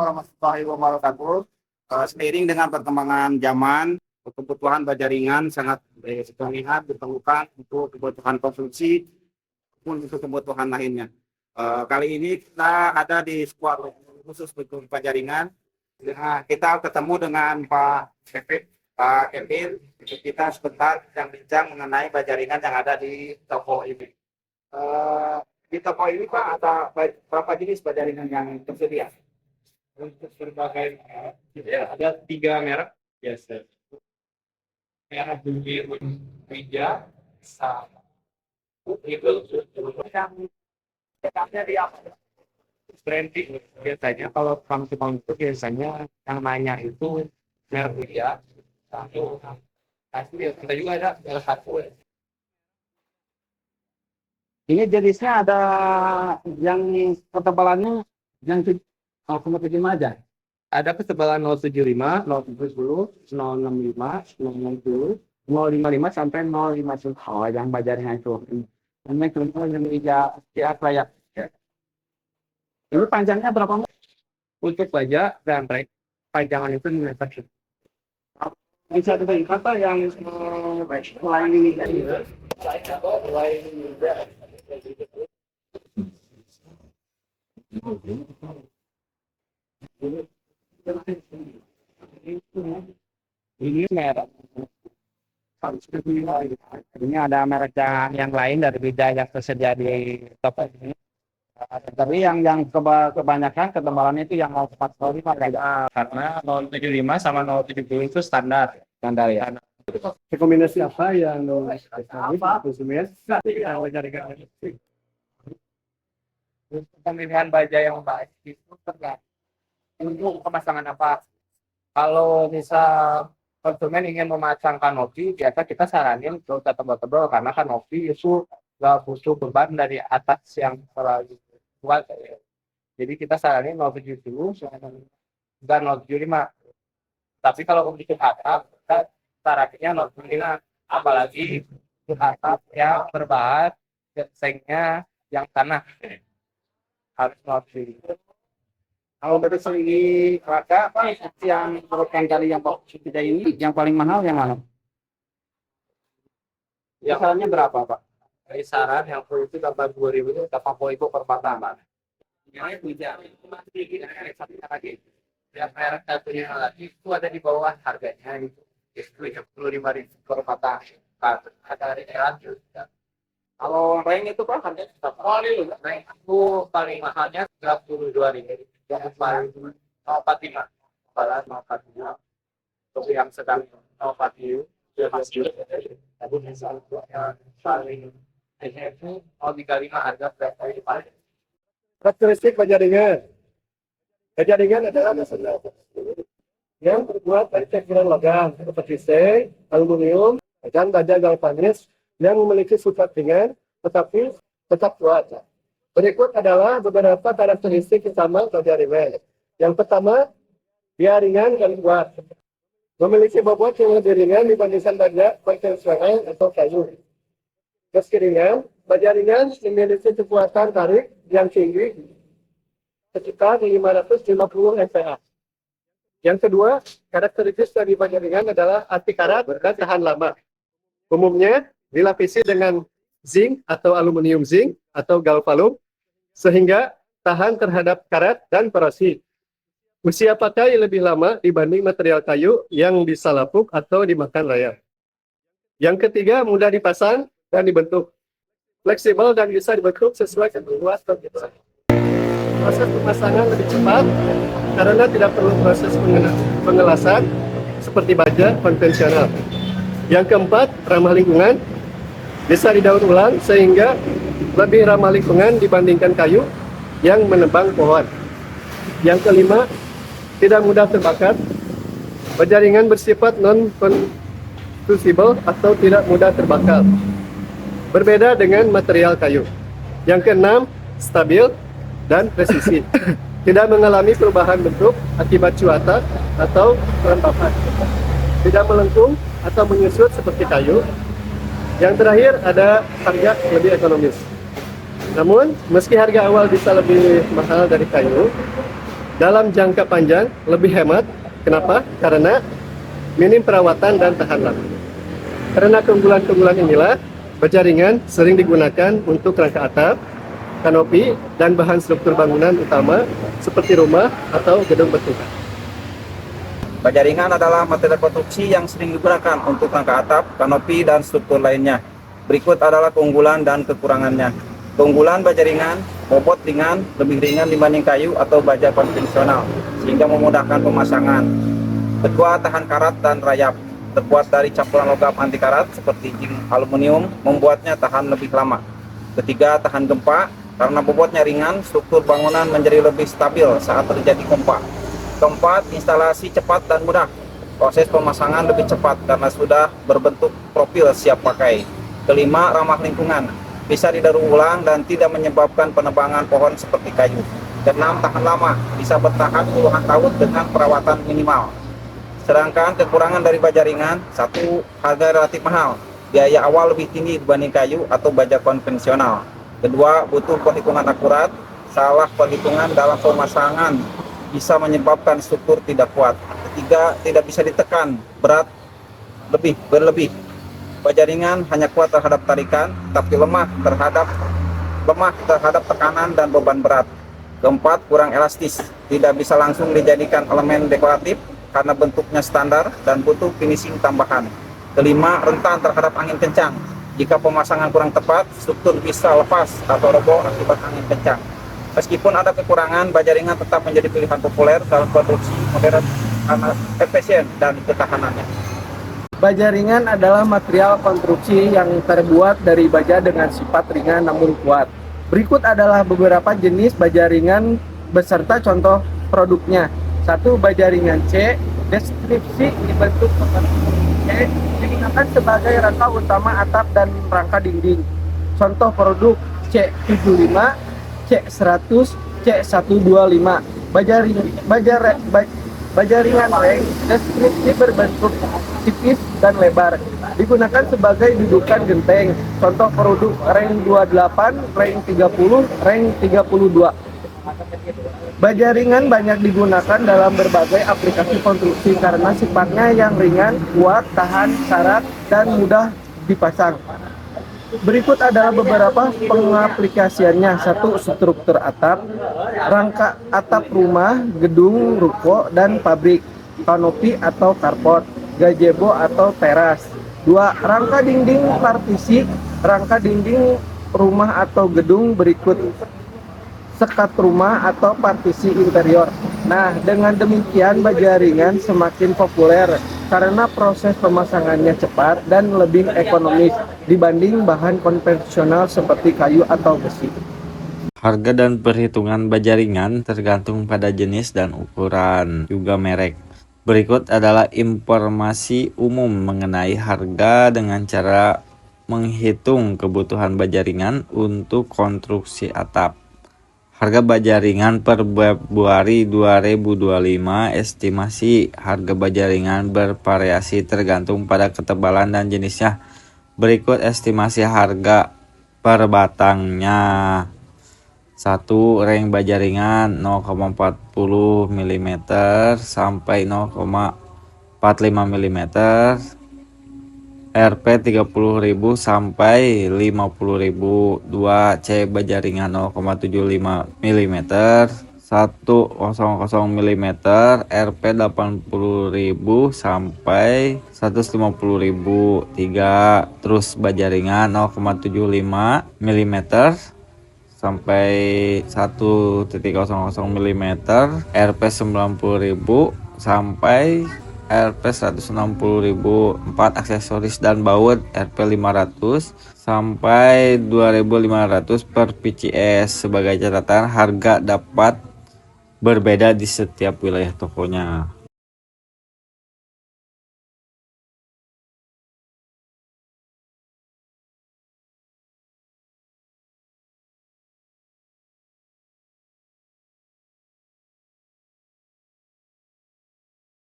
warahmatullahi wabarakatuh. Seiring dengan perkembangan zaman, kebutuhan baja ringan sangat terlihat diperlukan untuk kebutuhan konsumsi maupun untuk kebutuhan lainnya. Kali ini kita ada di squad khusus untuk baja ringan. Nah, kita ketemu dengan Kevin. Kita sebentar bincang mengenai baja ringan yang ada di toko ini. Di toko ini Pak, ada berapa jenis baja ringan yang tersedia? Untuk berbagai ada 3 merek, yes, merek biru, Rija, sama itu yang di apa? Branding biasanya kalau kamu itu biasanya yang nanya itu merek Rija, satu asli kita juga ada merek satu. Ini jenisnya ada yang ketebalannya yang kompetitif aja. Ada ketebalan 075, 070, 065, 060, 055 sampai 050. Oh, yang bajarnya itu. Ini contoh yang ya kayak. Ini panjangnya berapa meter? Untuk baja dan rek panjangan itu 5 meter. Bisa dibagi kata yang lain ini. Ini merek. Ini ada merek yang lain dari beda yang tersedia di toko ini. Tapi yang kebanyakan ketebalannya itu yang 045 karena 075 sama 070 itu standar ya. Rekomendasi apa yang konsumen yang mencarikan pemilihan baja yang baik itu tergantung pemasangan apa. Kalau misal konsumen ingin memasang kanopi, biasa kita saranin untuk tebal-tebal karena kanopi itu nggak butuh beban dari atas yang terlalu kuat. Jadi kita saranin 070 dan 075. Tapi kalau untuk atap, kita saraninnya 075. Apalagi atap yang berbahan sengnya yang tanah harus 075. Kalau dari segi harga, yang merupakan dari yang kita ini, yang paling mahal yang mana? Kisarannya berapa, Pak? Kisaran yang full itu tambah 2.000 itu 80.000 per batang. Yang punya itu masih merek satunya lagi. Yang merek satunya lagi itu ada di bawah harganya itu 35.000 per batang. Ada rekeran juga. Kalau rank itu Pak, harganya berapa? Rank itu paling mahalnya 32.000. Yang paling 045, balas 045. Untuk yang sedang 040, tapi misalnya paling itu 035 harga paling. karakteristik baja ringan. Baja ringan adalah mesin yang terbuat dari campuran logam seperti seng, aluminium, dan baja galvanis yang memiliki sifat ringan tetapi tetap kuat. Berikut adalah beberapa karakteristik utama baja ringan. Yang pertama, dia ringan dan kuat. Memiliki bobot yang lebih ringan dibandingkan baja konvensional atau kayu. Meski ringan, baja ringan memiliki kekuatan tarik yang tinggi sekitar 550 MPa. Yang kedua, karakteristik dari baja ringan adalah anti karat dan tahan lama. Umumnya dilapisi dengan zinc atau aluminium zinc atau galvalum sehingga tahan terhadap karat dan korosi. Usia pakai lebih lama dibanding material kayu yang bisa lapuk atau dimakan rayap. Yang ketiga, mudah dipasang dan dibentuk. Fleksibel dan bisa dibentuk sesuai kebutuhan kita. Proses pemasangan lebih cepat karena tidak perlu proses pengelasan seperti baja konvensional. Yang keempat, ramah lingkungan. Bisa didaur ulang sehingga lebih ramah lingkungan dibandingkan kayu yang menebang pohon. Yang kelima, tidak mudah terbakar. Baja ringan bersifat non-combustible atau tidak mudah terbakar. Berbeda dengan material kayu. Yang keenam, stabil dan presisi. Tidak mengalami perubahan bentuk akibat cuaca atau kelembapan. Tidak melengkung atau menyusut seperti kayu. Yang terakhir ada harga lebih ekonomis. Namun, meski harga awal bisa lebih mahal dari kayu, Dalam jangka panjang lebih hemat. Kenapa? Karena minim perawatan dan tahan lama. Karena keunggulan-keunggulan inilah, baja ringan sering digunakan untuk rangka atap, kanopi, dan bahan struktur bangunan utama seperti rumah atau gedung bertingkat. Baja ringan adalah material konstruksi yang sering digunakan untuk rangka atap, kanopi, dan struktur lainnya. Berikut adalah keunggulan dan kekurangannya. Keunggulan baja ringan, bobot ringan, lebih ringan dibanding kayu atau baja konvensional, sehingga memudahkan pemasangan. Kedua, tahan karat dan rayap. Terbuat dari campuran logam anti karat seperti zinc aluminium, membuatnya tahan lebih lama. Ketiga, tahan gempa. Karena bobotnya ringan, struktur bangunan menjadi lebih stabil saat terjadi gempa. Keempat, instalasi cepat dan mudah. Proses pemasangan lebih cepat karena sudah berbentuk profil siap pakai. Kelima, ramah lingkungan. Bisa didaur ulang dan tidak menyebabkan penebangan pohon seperti kayu. Keenam, tahan lama. Bisa bertahan puluhan tahun dengan perawatan minimal. Sedangkan kekurangan dari baja ringan, satu, harga relatif mahal. Biaya awal lebih tinggi dibanding kayu atau baja konvensional. Kedua, butuh perhitungan akurat. Salah perhitungan dalam pemasangan bisa menyebabkan struktur tidak kuat. Ketiga, tidak bisa ditekan, berat berlebih. Baja ringan hanya kuat terhadap tarikan, tapi lemah terhadap tekanan dan beban berat. Keempat, kurang elastis. Tidak bisa langsung dijadikan elemen dekoratif karena bentuknya standar dan butuh finishing tambahan. Kelima, rentan terhadap angin kencang. Jika pemasangan kurang tepat, struktur bisa lepas atau roboh akibat angin kencang. Meskipun ada kekurangan, baja ringan tetap menjadi pilihan populer dalam konstruksi modern karena efisien dan ketahanannya. Baja ringan adalah material konstruksi yang terbuat dari baja dengan sifat ringan namun kuat. Berikut adalah beberapa jenis baja ringan beserta contoh produknya. 1. Baja ringan C. Deskripsi dibentuk seperti C. Digunakan sebagai rangka utama atap dan rangka dinding. Contoh produk C75, C100, C125. Baja ringan reng deskripsi berbentuk tipis dan lebar. Digunakan sebagai dudukan genteng. Contoh produk reng 28, reng 30, reng 32. Baja ringan banyak digunakan dalam berbagai aplikasi konstruksi karena sifatnya yang ringan, kuat, tahan syarat, dan mudah dipasang. Berikut adalah beberapa pengaplikasiannya. 1. Struktur atap, rangka atap rumah, gedung, ruko, dan pabrik, kanopi atau carport, gazebo atau teras. 2. Rangka dinding partisi, rangka dinding rumah atau gedung. Berikut sekat rumah atau partisi interior. Nah, dengan demikian baja ringan semakin populer karena proses pemasangannya cepat dan lebih ekonomis dibanding bahan konvensional seperti kayu atau besi. Harga dan perhitungan baja ringan tergantung pada jenis dan ukuran, juga merek. Berikut adalah informasi umum mengenai harga dengan cara menghitung kebutuhan baja ringan untuk konstruksi atap. Harga baja ringan per Februari 2025. Estimasi harga baja ringan bervariasi tergantung pada ketebalan dan jenisnya. Berikut estimasi harga per batangnya. 1. Reng baja ringan 0,40 mm sampai 0,45 mm. Rp 30.000 sampai 50.000. 2. C baja ringan 0,75 mm 100 mm Rp 80.000 sampai 150.000. 3. Terus baja ringan 0,75 mm sampai 1,00 mm Rp 90.000 sampai Rp 160.000. 4. Aksesoris dan baut Rp 500 sampai 2.500 per PCS. Sebagai catatan, harga dapat berbeda di setiap wilayah tokonya.